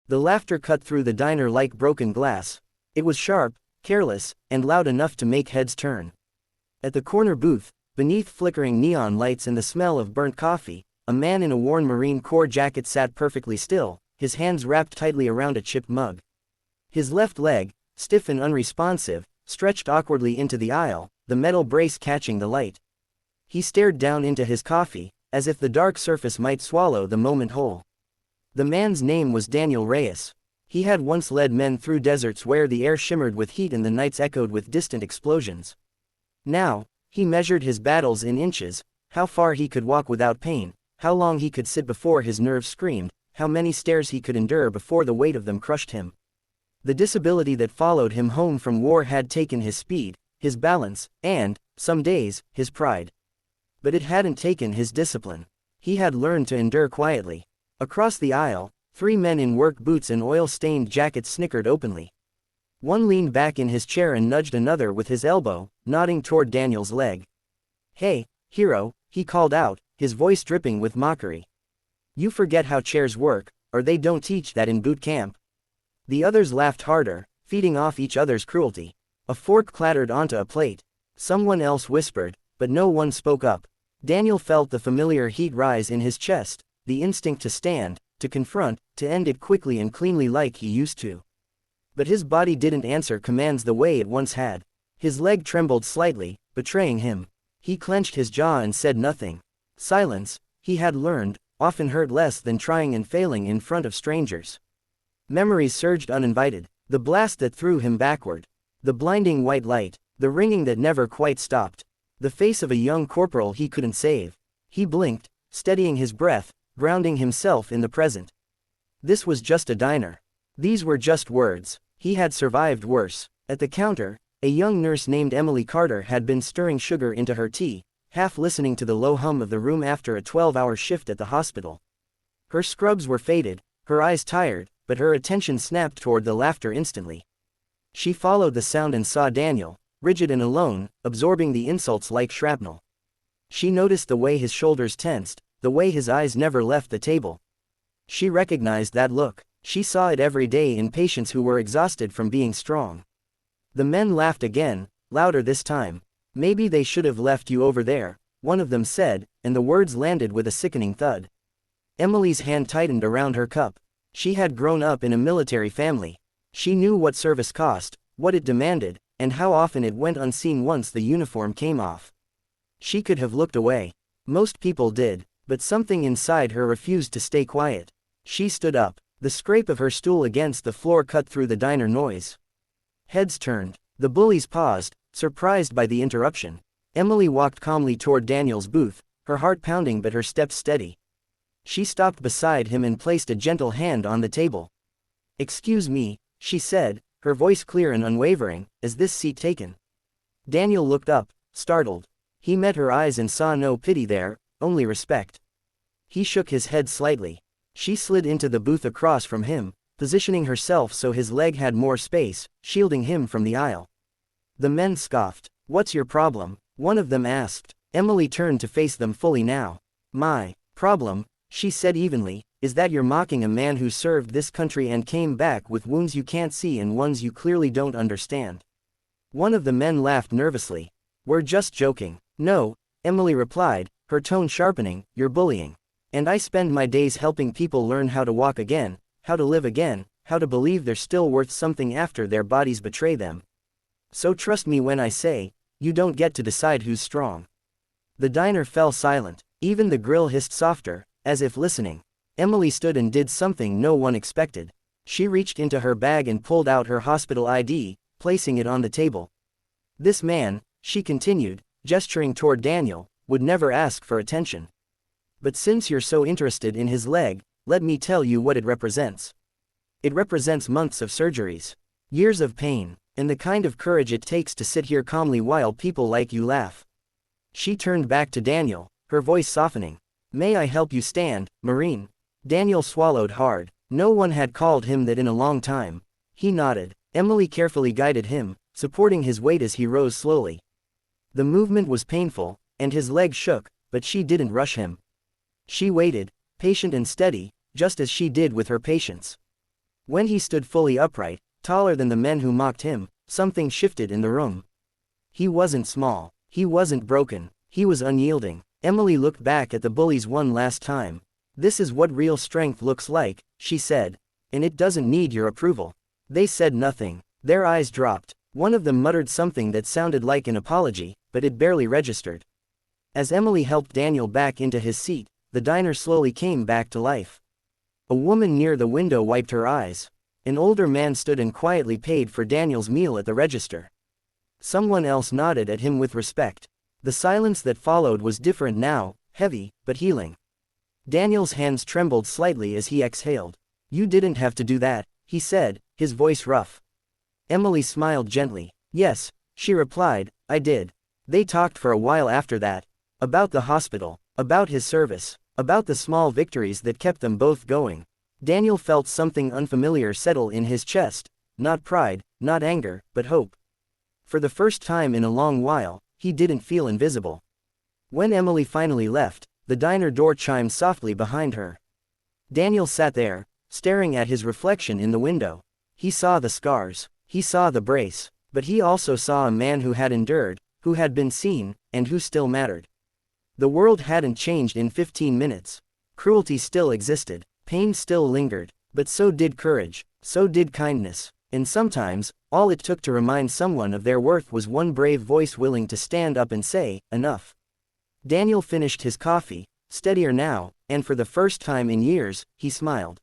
The laughter cut through the diner like broken glass. It was sharp, careless, and loud enough to make heads turn. At the corner booth, beneath flickering neon lights and the smell of burnt coffee, a man in a worn Marine Corps jacket sat perfectly still, his hands wrapped tightly around a chipped mug. His left leg, stiff and unresponsive, stretched awkwardly into the aisle, the metal brace catching the light. He stared down into his coffee, as if the dark surface might swallow the moment whole. The man's name was Daniel Reyes. He had once led men through deserts where the air shimmered with heat and the nights echoed with distant explosions. Now, he measured his battles in inches, how far he could walk without pain, how long he could sit before his nerves screamed, how many stairs he could endure before the weight of them crushed him. The disability that followed him home from war had taken his speed, his balance, and, some days, his pride. But it hadn't taken his discipline. He had learned to endure quietly. Across the aisle, 3 men in work boots and oil-stained jackets snickered openly. One leaned back in his chair and nudged another with his elbow, nodding toward Daniel's leg. "Hey, hero," he called out, his voice dripping with mockery. "You forget how chairs work, or they don't teach that in boot camp." The others laughed harder, feeding off each other's cruelty. A fork clattered onto a plate. Someone else whispered, but no one spoke up. Daniel felt the familiar heat rise in his chest, the instinct to stand, to confront, to end it quickly and cleanly like he used to. But his body didn't answer commands the way it once had. His leg trembled slightly, betraying him. He clenched his jaw and said nothing. Silence, he had learned, often hurt less than trying and failing in front of strangers. Memories surged uninvited. The blast that threw him backward. The blinding white light. The ringing that never quite stopped. The face of a young corporal he couldn't save. He blinked, steadying his breath, grounding himself in the present. This was just a diner. These were just words. He had survived worse. At the counter, a young nurse named Emily Carter had been stirring sugar into her tea, half listening to the low hum of the room after a 12-hour shift at the hospital. Her scrubs were faded, her eyes tired, but her attention snapped toward the laughter instantly. She followed the sound and saw Daniel, rigid and alone, absorbing the insults like shrapnel. She noticed the way his shoulders tensed, the way his eyes never left the table. She recognized that look. She saw it every day in patients who were exhausted from being strong. The men laughed again, louder this time. "Maybe they should have left you over there," one of them said, and the words landed with a sickening thud. Emily's hand tightened around her cup. She had grown up in a military family. She knew what service cost, what it demanded, and how often it went unseen once the uniform came off. She could have looked away. Most people did, but something inside her refused to stay quiet. She stood up. The scrape of her stool against the floor cut through the diner noise. Heads turned. The bullies paused, surprised by the interruption. Emily walked calmly toward Daniel's booth, her heart pounding but her steps steady. She stopped beside him and placed a gentle hand on the table. "Excuse me," she said, her voice clear and unwavering, "is this seat taken?" Daniel looked up, startled. He met her eyes and saw no pity there, only respect. He shook his head slightly. She slid into the booth across from him, positioning herself so his leg had more space, shielding him from the aisle. The men scoffed. "What's your problem?" one of them asked. Emily turned to face them fully now. "My problem," she said evenly, "is that you're mocking a man who served this country and came back with wounds you can't see and ones you clearly don't understand." One of the men laughed nervously. "We're just joking." "No," Emily replied, her tone sharpening, "you're bullying. And I spend my days helping people learn how to walk again, how to live again, how to believe they're still worth something after their bodies betray them. So trust me when I say, you don't get to decide who's strong." The diner fell silent. Even the grill hissed softer, as if listening. Emily stood and did something no one expected. She reached into her bag and pulled out her hospital ID, placing it on the table. "This man," she continued, gesturing toward Daniel, "would never ask for attention. But since you're so interested in his leg, let me tell you what it represents. It represents months of surgeries, years of pain, and the kind of courage it takes to sit here calmly while people like you laugh." She turned back to Daniel, her voice softening. "May I help you stand, Marine?" Daniel swallowed hard. No one had called him that in a long time. He nodded. Emily carefully guided him, supporting his weight as he rose slowly. The movement was painful, and his leg shook, but she didn't rush him. She waited, patient and steady, just as she did with her patients. When he stood fully upright, taller than the men who mocked him, something shifted in the room. He wasn't small. He wasn't broken. He was unyielding. Emily looked back at the bullies one last time. "This is what real strength looks like," she said. "And it doesn't need your approval." They said nothing. Their eyes dropped. One of them muttered something that sounded like an apology, but it barely registered. As Emily helped Daniel back into his seat, the diner slowly came back to life. A woman near the window wiped her eyes. An older man stood and quietly paid for Daniel's meal at the register. Someone else nodded at him with respect. The silence that followed was different now, heavy, but healing. Daniel's hands trembled slightly as he exhaled. "You didn't have to do that," he said, his voice rough. Emily smiled gently. "Yes," she replied, "I did." They talked for a while after that. About the hospital, about his service, about the small victories that kept them both going. Daniel felt something unfamiliar settle in his chest, not pride, not anger, but hope. For the first time in a long while, he didn't feel invisible. When Emily finally left, the diner door chimed softly behind her. Daniel sat there, staring at his reflection in the window. He saw the scars, he saw the brace, but he also saw a man who had endured, who had been seen, and who still mattered. The world hadn't changed in 15 minutes. Cruelty still existed, pain still lingered, but so did courage, so did kindness. And sometimes, all it took to remind someone of their worth was one brave voice willing to stand up and say, "Enough." Daniel finished his coffee, steadier now, and for the first time in years, he smiled.